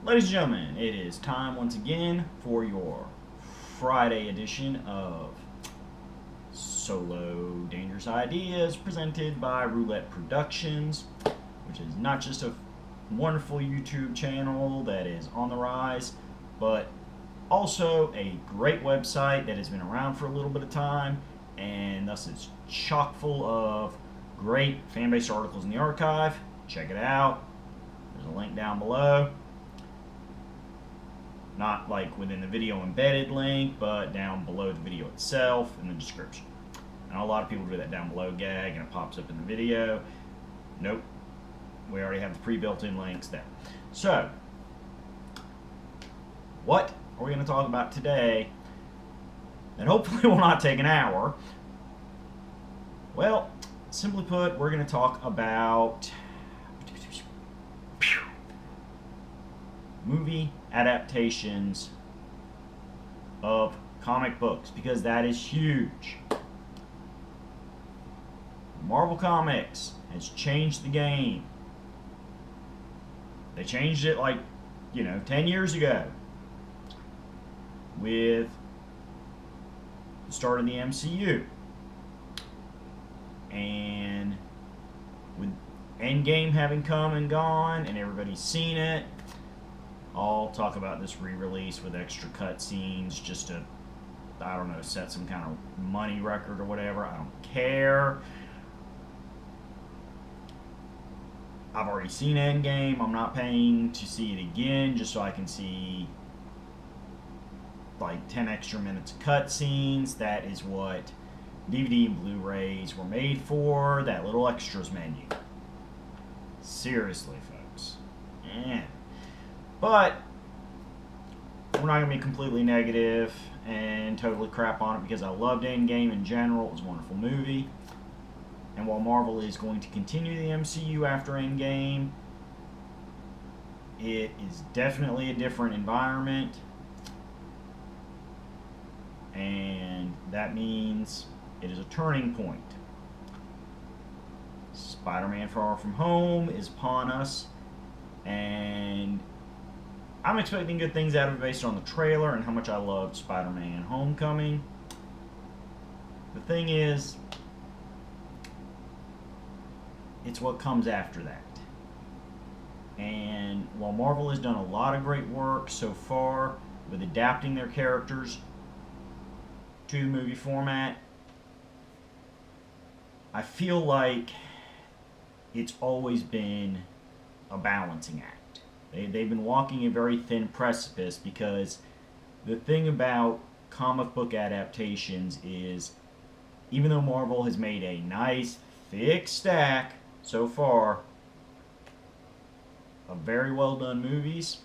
Ladies and gentlemen, it is time once again for your Friday edition of Solo Dangerous Ideas presented by Roulette Productions, which is not just a wonderful YouTube channel that is on the rise, but also a great website that has been around for a little bit of time, and thus it's chock full of great fan-based articles in the archive. Check it out. There's a link down below. Not like within the video embedded link, but down below the video itself in the description. I know a lot of people do that down below gag and it pops up in the video. Nope. We already have the pre-built in links there. So, what are we going to talk about today that hopefully will not take an hour? Well, simply put, we're going to talk about movie adaptations of comic books, because that is huge. Marvel Comics has changed the game. They changed it 10 years ago with the start of the MCU. And with Endgame having come and gone and everybody's seen it, I'll talk about this re-release with extra cutscenes just to, I don't know, set some kind of money record or whatever. I don't care. I've already seen Endgame. I'm not paying to see it again just so I can see like 10 extra minutes of cutscenes. That is what DVD and Blu-rays were made for. That little extras menu. Seriously, folks. But we're not going to be completely negative and totally crap on it, because I loved Endgame in general. It was a wonderful movie. And while Marvel is going to continue the MCU after Endgame, it is definitely a different environment. And that means it is a turning point. Spider-Man Far From Home is upon us, and I'm expecting good things out of it based on the trailer and how much I loved Spider-Man Homecoming. The thing is, it's what comes after that. And while Marvel has done a lot of great work so far with adapting their characters to the movie format, I feel like it's always been a balancing act. They've been walking a very thin precipice, because the thing about comic book adaptations is, even though Marvel has made a nice thick stack so far of very well done movies,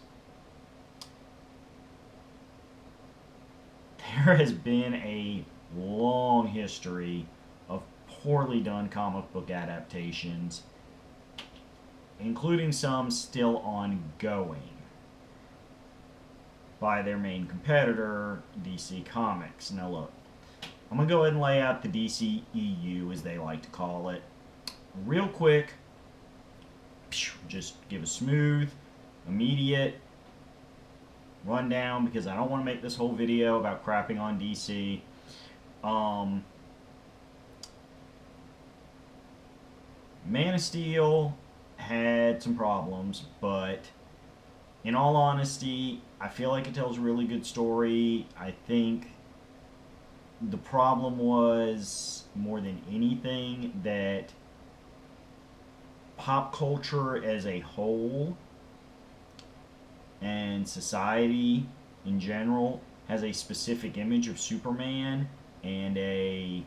there has been a long history of poorly done comic book adaptations, including some still ongoing by their main competitor, DC Comics. Now look, I'm going to go ahead and lay out the DC EU, as they like to call it, real quick. Just give a smooth, immediate rundown, because I don't want to make this whole video about crapping on DC. Man of Steel had some problems, but in all honesty, I feel like it tells a really good story. I think the problem was, more than anything, that pop culture as a whole and society in general has a specific image of Superman and a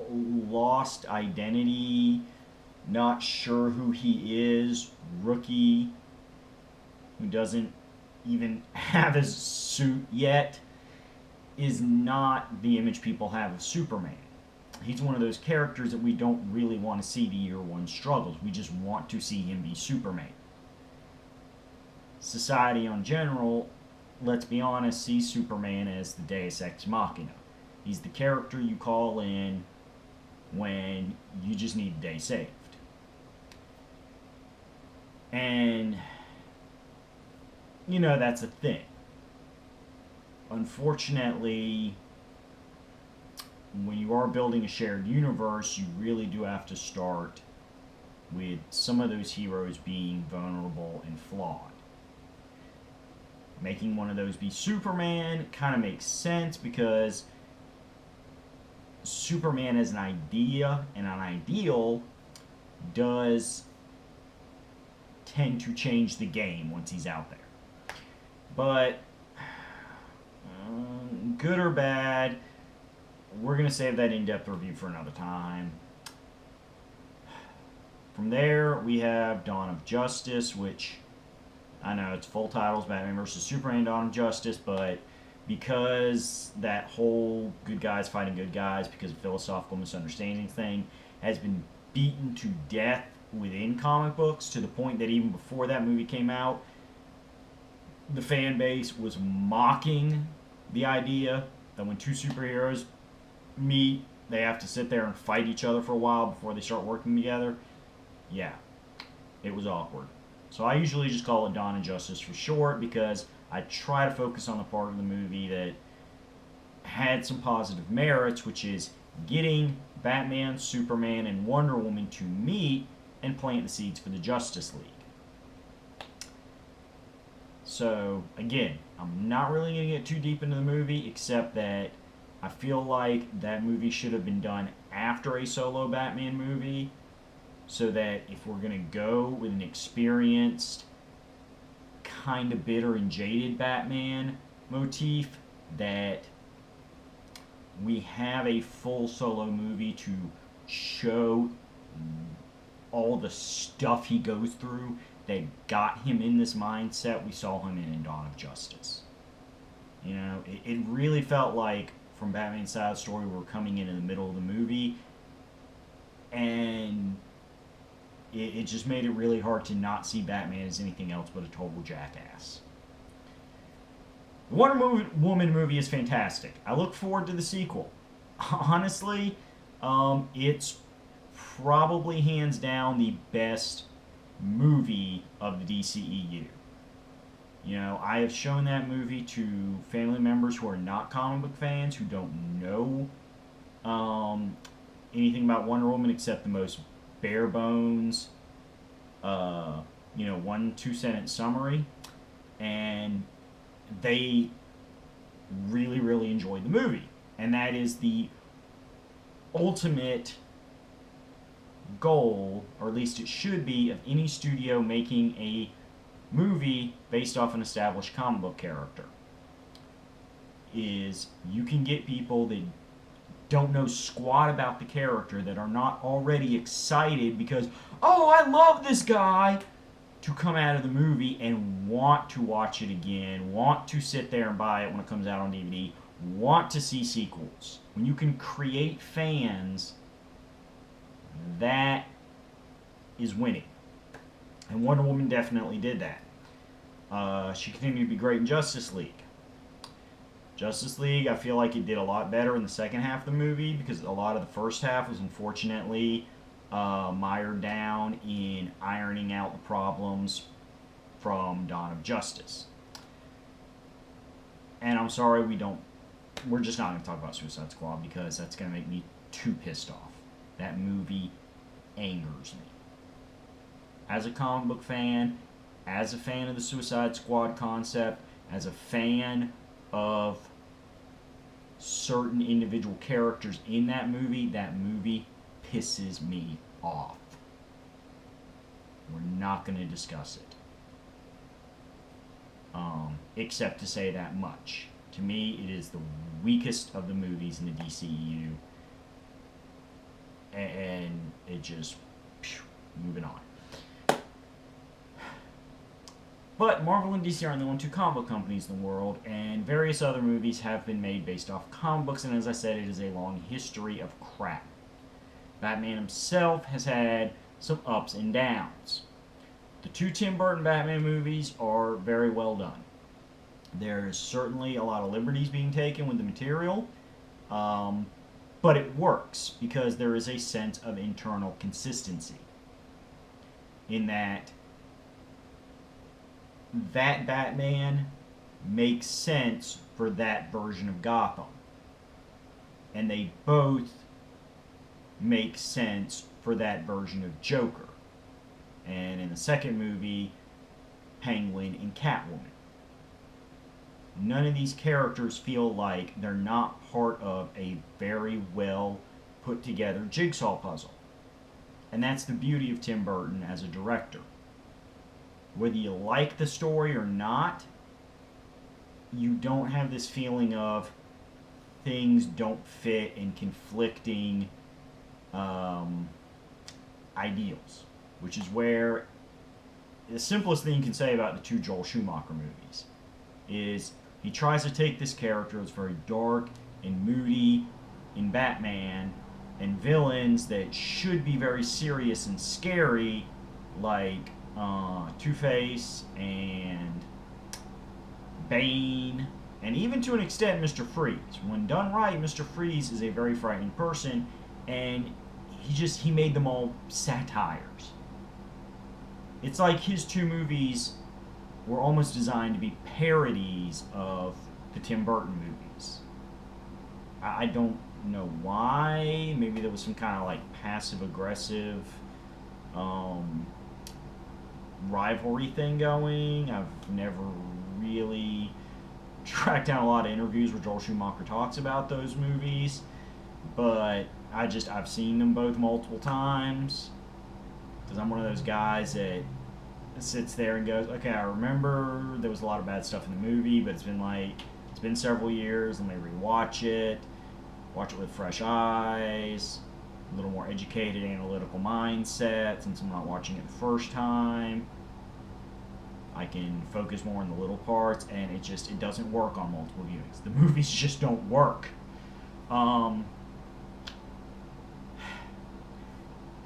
lost identity, not sure who he is, rookie who doesn't even have his suit yet, is not the image people have of Superman. He's one of those characters that we don't really want to see the year one struggles. We just want to see him be Superman. Society in general, let's be honest, sees Superman as the Deus Ex Machina. He's the character you call in when you just need a day saved. And you know, that's a thing. Unfortunately, when you are building a shared universe, you really do have to start with some of those heroes being vulnerable and flawed. Making one of those be Superman kind of makes sense because Superman as an idea and an ideal does tend to change the game once he's out there. But good or bad, we're going to save that in-depth review for another time. From there, we have Dawn of Justice, which I know its full title is Batman vs. Superman Dawn of Justice, but because that whole good guys fighting good guys because of philosophical misunderstanding thing has been beaten to death within comic books to the point that even before that movie came out, the fan base was mocking the idea that when two superheroes meet, they have to sit there and fight each other for a while before they start working together. Yeah, it was awkward. So I usually just call it Dawn of Justice for short because I try to focus on the part of the movie that had some positive merits, which is getting Batman, Superman, and Wonder Woman to meet and plant the seeds for the Justice League. So, again, I'm not really going to get too deep into the movie, except that I feel like that movie should have been done after a solo Batman movie, so that if we're going to go with an experienced, kind of bitter and jaded Batman motif, that we have a full solo movie to show all the stuff he goes through that got him in this mindset we saw him in Dawn of Justice. You know, it really felt like from Batman's side of the story we're coming in the middle of the movie, and it just made it really hard to not see Batman as anything else but a total jackass. The Wonder Woman movie is fantastic. I look forward to the sequel. Honestly, it's probably hands down the best movie of the DCEU. You know, I have shown that movie to family members who are not comic book fans, who don't know anything about Wonder Woman except the most bare bones, 1-2 sentence summary, and they really, really enjoyed the movie. And that is the ultimate goal, or at least it should be, of any studio making a movie based off an established comic book character. Is you can get people that don't know squat about the character, that are not already excited because, oh, I love this guy, to come out of the movie and want to watch it again, want to sit there and buy it when it comes out on DVD, want to see sequels. When you can create fans, that is winning. And Wonder Woman definitely did that. She continued to be great in Justice League. Justice League, I feel like it did a lot better in the second half of the movie because a lot of the first half was unfortunately mired down in ironing out the problems from Dawn of Justice. And I'm sorry we're just not going to talk about Suicide Squad because that's going to make me too pissed off. That movie angers me. As a comic book fan, as a fan of the Suicide Squad concept, as a fan of certain individual characters in that movie pisses me off. We're not going to discuss it. Except to say that much. To me, it is the weakest of the movies in the DCEU. And it just... moving on. But Marvel and DC aren't the only two comic book companies in the world, and various other movies have been made based off comic books, and as I said, it is a long history of crap. Batman himself has had some ups and downs. The two Tim Burton Batman movies are very well done. There is certainly a lot of liberties being taken with the material, but it works because there is a sense of internal consistency. In that that Batman makes sense for that version of Gotham. And they both make sense for that version of Joker. And in the second movie, Penguin and Catwoman. None of these characters feel like they're not part of a very well put together jigsaw puzzle. And that's the beauty of Tim Burton as a director. Whether you like the story or not, you don't have this feeling of things don't fit in conflicting ideals, which is where the simplest thing you can say about the two Joel Schumacher movies is he tries to take this character that's very dark and moody in Batman and villains that should be very serious and scary, like Two-Face and Bane, and even to an extent Mr. Freeze. When done right, Mr. Freeze is a very frightening person, and he made them all satires. It's like his two movies were almost designed to be parodies of the Tim Burton movies. I don't know why. Maybe there was some kind of like passive-aggressive rivalry thing going. I've never really tracked down a lot of interviews where Joel Schumacher talks about those movies, but I've seen them both multiple times because I'm one of those guys that sits there and goes, okay, I remember there was a lot of bad stuff in the movie, but it's been several years. Let me rewatch it, watch it with fresh eyes, a little more educated, analytical mindset. Since I'm not watching it the first time, I can focus more on the little parts, and it doesn't work on multiple viewings. The movies just don't work.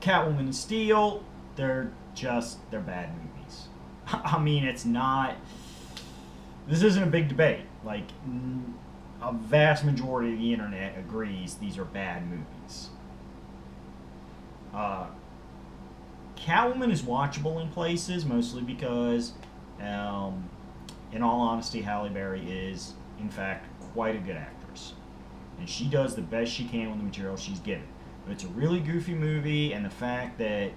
Catwoman Steel, they're bad movies. I mean, this isn't a big debate. Like, a vast majority of the internet agrees these are bad movies. Catwoman is watchable in places, mostly because, in all honesty, Halle Berry is, in fact, quite a good actress. And she does the best she can with the material she's given. But it's a really goofy movie, and the fact that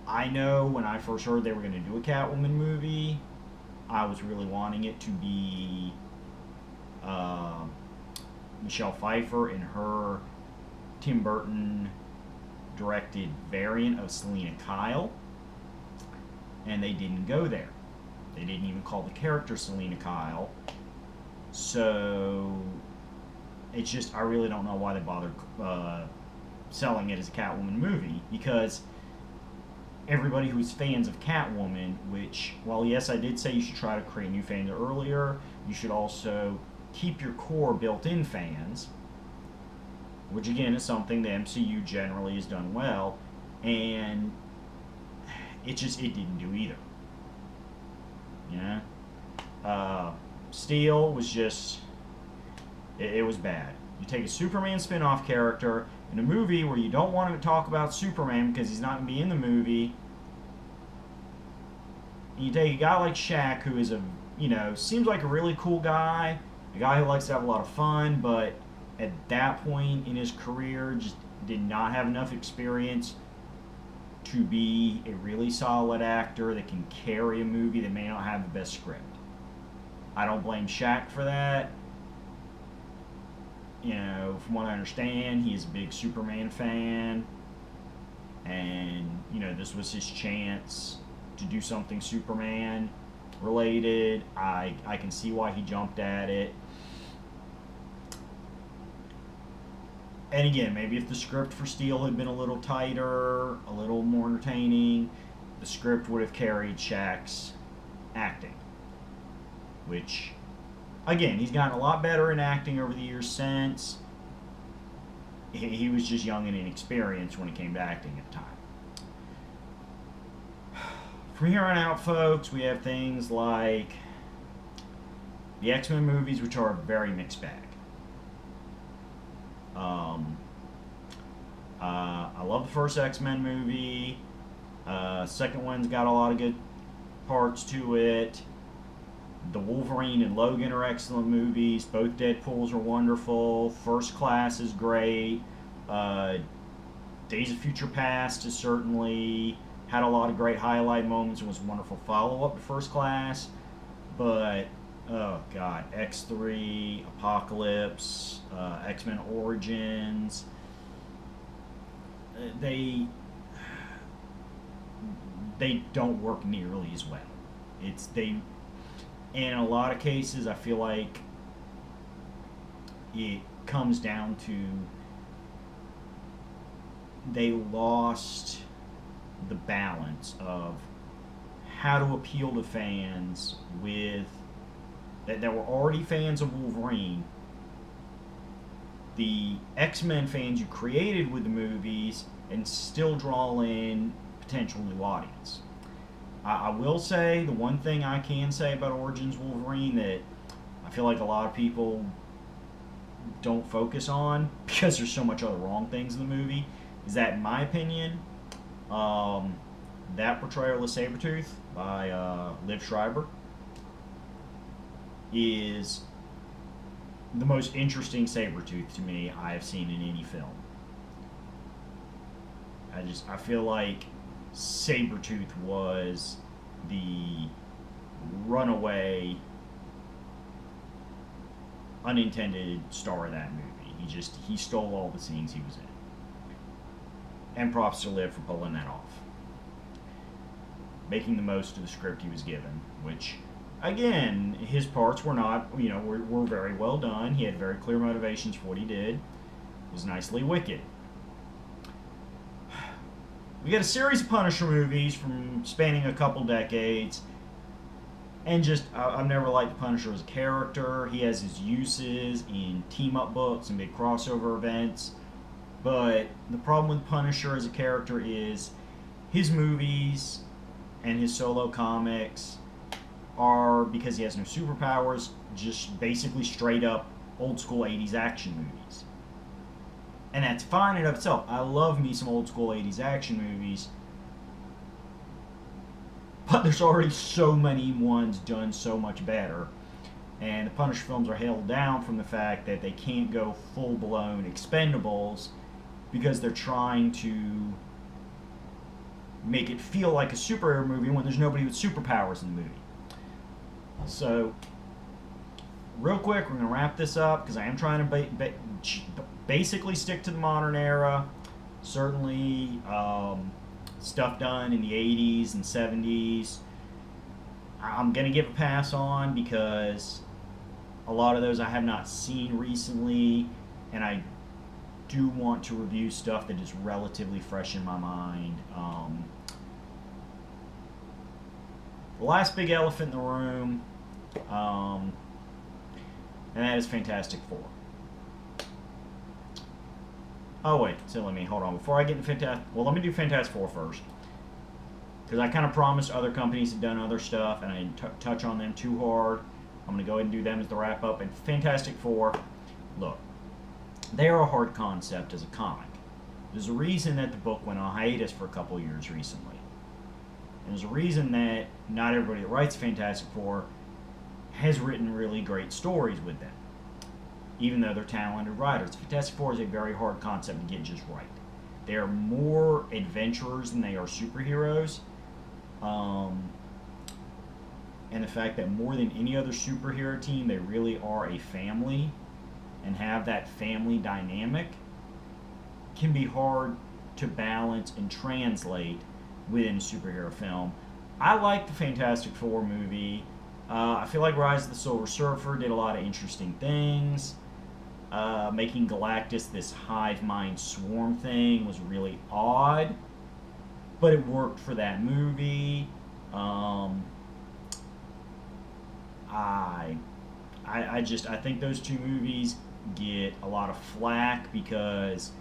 I know when I first heard they were going to do a Catwoman movie, I was really wanting it to be Michelle Pfeiffer in her Tim Burton directed variant of Selena Kyle, and they didn't go there. They didn't even call the character Selena Kyle. So it's just, I really don't know why they bothered selling it as a Catwoman movie, because everybody who's fans of Catwoman, which, while yes, I did say you should try to create new fans earlier, you should also keep your core built-in fans, which again is something the MCU generally has done well, and it didn't do either. You know? Steel was just, it was bad. You take a Superman spin-off character in a movie where you don't want him to talk about Superman because he's not going to be in the movie, and you take a guy like Shaq, who is seems like a really cool guy, a guy who likes to have a lot of fun, but at that point in his career just did not have enough experience to be a really solid actor that can carry a movie that may not have the best script. I don't blame Shaq for that. From what I understand, he is a big Superman fan, and this was his chance to do something Superman related. I can see why he jumped at it. And again, maybe if the script for Steel had been a little tighter, a little more entertaining, the script would have carried Shaq's acting. Which, again, he's gotten a lot better in acting over the years since. He was just young and inexperienced when it came to acting at the time. From here on out, folks, we have things like the XMen movies, which are a very mixed bag. I love the first XMen movie. Second one's got a lot of good parts to it. The Wolverine and Logan are excellent movies. Both Deadpools are wonderful. First Class is great. Days of Future Past has certainly had a lot of great highlight moments and was a wonderful follow-up to First Class. But, oh god, X3, Apocalypse, X-Men Origins, they don't work nearly as well. In a lot of cases, I feel like it comes down to they lost the balance of how to appeal to fans with that were already fans of Wolverine, the X-Men fans you created with the movies, and still draw in potential new audience. I will say, the one thing I can say about Origins Wolverine that I feel like a lot of people don't focus on because there's so much other wrong things in the movie is that, in my opinion, that portrayal of Sabretooth by Liv Schreiber is the most interesting Sabretooth to me I have seen in any film. I feel like Sabretooth was the runaway, unintended star of that movie. He stole all the scenes he was in. And props to Liv for pulling that off. Making the most of the script he was given, which, again, his parts were not, were very well done. He had very clear motivations for what he did. It was nicely wicked. We got a series of Punisher movies from spanning a couple decades, and I've never liked the Punisher as a character. He has his uses in team-up books and big crossover events, but the problem with Punisher as a character is his movies and his solo comics are, because he has no superpowers, just basically straight up old school 80s action movies. And that's fine in and of itself. I love me some old school 80s action movies. But there's already so many ones done so much better. And the Punisher films are held down from the fact that they can't go full-blown Expendables because they're trying to make it feel like a superhero movie when there's nobody with superpowers in the movie. So, real quick, we're going to wrap this up because I am trying to basically stick to the modern era. Certainly, stuff done in the 80s and 70s, I'm going to give a pass on because a lot of those I have not seen recently, and I do want to review stuff that is relatively fresh in my mind. The last big elephant in the room, and that is Fantastic Four. Oh wait, so hold on. Before I get into let me do Fantastic Four first. Because I kind of promised other companies had done other stuff, and I didn't touch on them too hard. I'm going to go ahead and do them as the wrap-up. And Fantastic Four, look, they are a hard concept as a comic. There's a reason that the book went on hiatus for a couple years recently. And there's a reason that not everybody that writes Fantastic Four has written really great stories with them, even though they're talented writers. Fantastic Four is a very hard concept to get just right. They are more adventurers than they are superheroes. And the fact that more than any other superhero team, they really are a family and have that family dynamic can be hard to balance and translate within a superhero film. I like the Fantastic Four movie. I feel like Rise of the Silver Surfer did a lot of interesting things. Making Galactus this hive mind swarm thing was really odd, but it worked for that movie. I think those two movies get a lot of flack because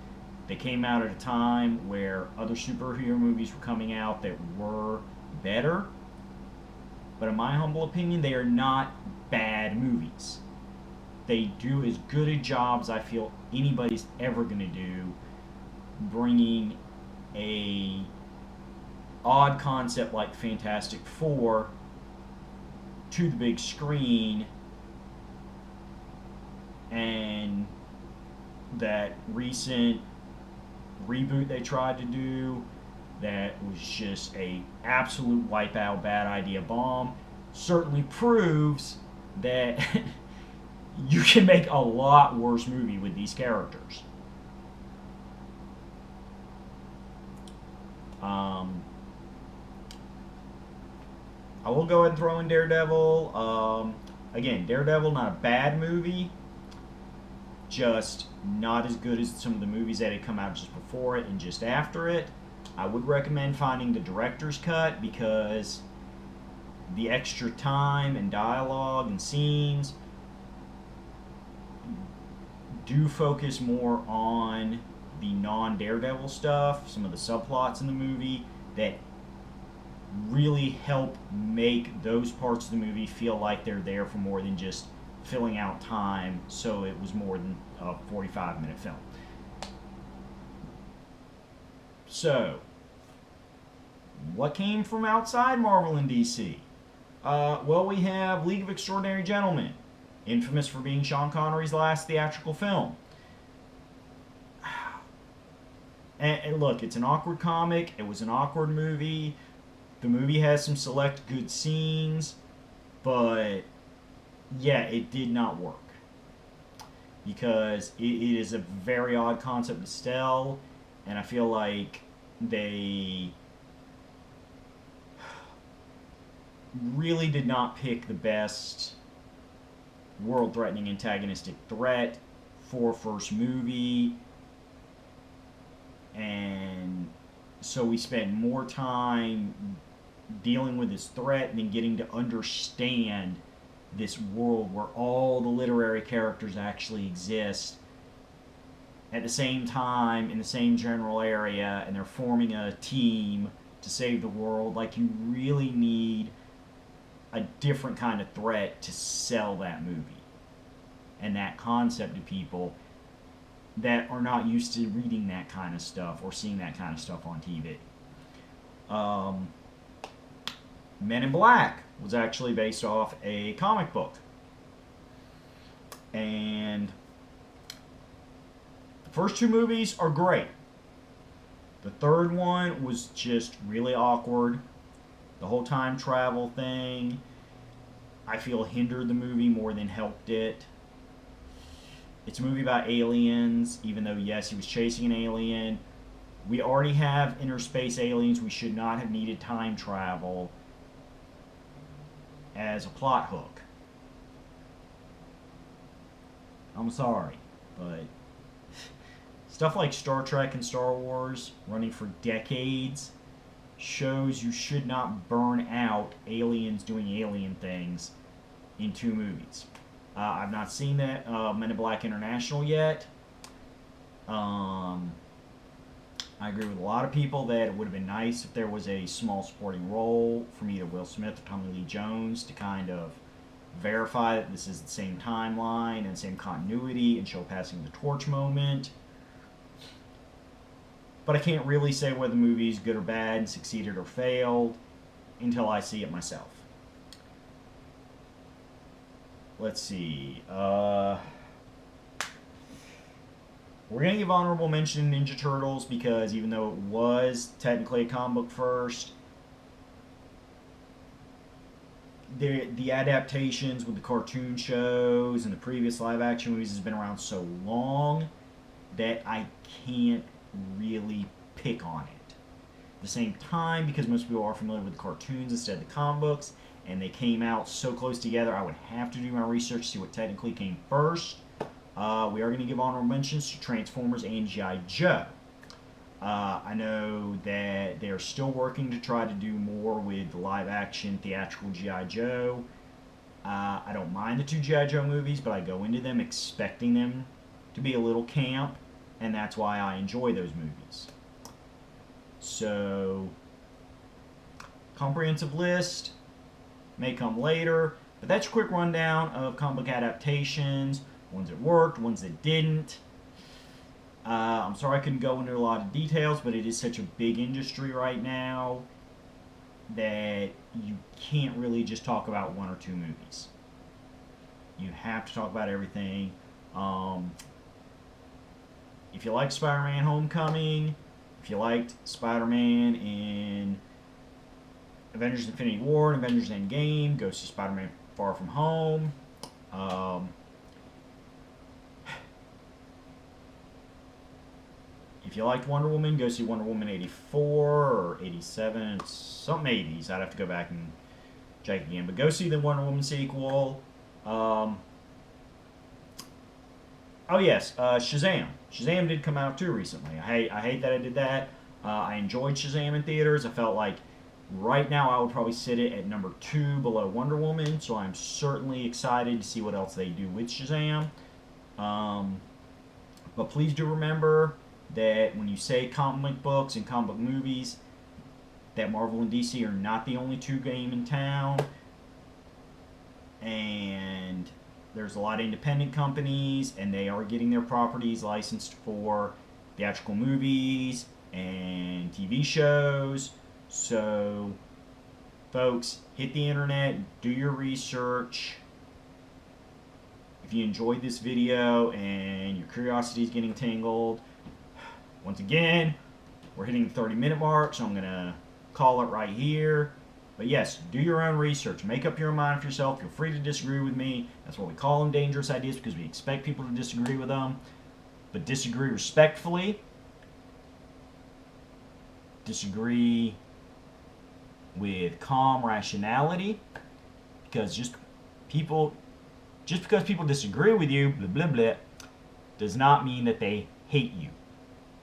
they came out at a time where other superhero movies were coming out that were better. But in my humble opinion, they are not bad movies. They do as good a job as I feel anybody's ever going to do bringing a odd concept like Fantastic Four to the big screen, and that recent reboot they tried to do that was just a absolute wipeout, bad idea bomb certainly proves that you can make a lot worse movie with these characters. I will go ahead and throw in Daredevil. Again, Daredevil, not a bad movie, just not as good as some of the movies that had come out just before it and just after it. I would recommend finding the director's cut because the extra time and dialogue and scenes do focus more on the non-Daredevil stuff, some of the subplots in the movie that really help make those parts of the movie feel like they're there for more than just filling out time, so it was more than a 45-minute film. So, what came from outside Marvel and DC? Well, we have League of Extraordinary Gentlemen, infamous for being Sean Connery's last theatrical film. And look, it's an awkward comic. It was an awkward movie. The movie has some select good scenes, but yeah, it did not work because it is a very odd concept to sell, and I feel like they really did not pick the best world-threatening antagonistic threat for first movie, and so we spent more time dealing with this threat than getting to understand this world where all the literary characters actually exist at the same time in the same general area, and they're forming a team to save the world. Like, you really need a different kind of threat to sell that movie and that concept to people that are not used to reading that kind of stuff or seeing that kind of stuff on TV. Men in Black was actually based off a comic book. And the first two movies are great. The third one was just really awkward. The whole time travel thing, I feel, hindered the movie more than helped it. It's a movie about aliens, even though, yes, he was chasing an alien. We already have interspace aliens. We should not have needed time travel as a plot hook. I'm sorry, but stuff like Star Trek and Star Wars, running for decades, shows you should not burn out aliens doing alien things in two movies. I've not seen that Men in Black International yet. I agree with a lot of people that it would have been nice if there was a small supporting role from either Will Smith or Tommy Lee Jones to kind of verify that this is the same timeline and same continuity and show passing the torch moment. But I can't really say whether the movie is good or bad and succeeded or failed until I see it myself. Let's see. We're going to give honorable mention to Ninja Turtles because even though it was technically a comic book first, the adaptations with the cartoon shows and the previous live-action movies has been around so long that I can't really pick on it. At the same time, because most people are familiar with the cartoons instead of the comic books, and they came out so close together, I would have to do my research to see what technically came first. We are going to give honorable mentions to Transformers and G.I. Joe. I know that they are still working to try to do more with the live-action theatrical G.I. Joe. I don't mind the two G.I. Joe movies, but I go into them expecting them to be a little camp, and that's why I enjoy those movies. So, comprehensive list may come later, but that's a quick rundown of comic book adaptations, ones that worked, ones that didn't. I'm sorry I couldn't go into a lot of details, but it is such a big industry right now, that you can't really just talk about one or two movies. You have to talk about everything. Um, if you like Spider-Man Homecoming, if you liked Spider-Man in Avengers Infinity War and Avengers Endgame, go see Spider-Man Far From Home. Um, if you liked Wonder Woman, go see Wonder Woman 84 or 87. It's something 80s. I'd have to go back and check again. But go see the Wonder Woman sequel. Oh yes, Shazam. Shazam did come out too recently. I hate that I did that. I enjoyed Shazam in theaters. I felt like right now I would probably sit it at number 2 below Wonder Woman. So I'm certainly excited to see what else they do with Shazam. But please do remember that when you say comic books and comic book movies, that Marvel and DC are not the only two game in town. And there's a lot of independent companies, and they are getting their properties licensed for theatrical movies and TV shows. So, folks, hit the internet, do your research. If you enjoyed this video and your curiosity is getting tingled, once again, we're hitting the 30-minute mark, so I'm going to call it right here. But yes, do your own research. Make up your own mind for yourself. Feel free to disagree with me. That's what we call them dangerous ideas, because we expect people to disagree with them. But disagree respectfully. Disagree with calm rationality. Because just because people disagree with you, blah, blah, blah, does not mean that they hate you.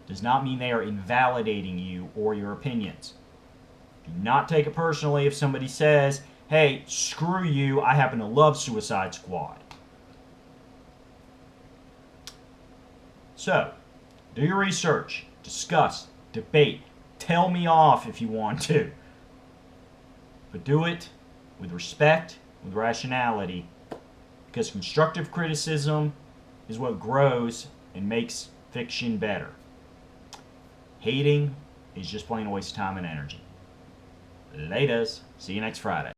Does not mean they are invalidating you or your opinions. Do not take it personally if somebody says, hey, screw you, I happen to love Suicide Squad. So, do your research, discuss, debate, tell me off if you want to. But do it with respect, with rationality, because constructive criticism is what grows and makes fiction better. Hating is just plain a waste of time and energy. Laters. See you next Friday.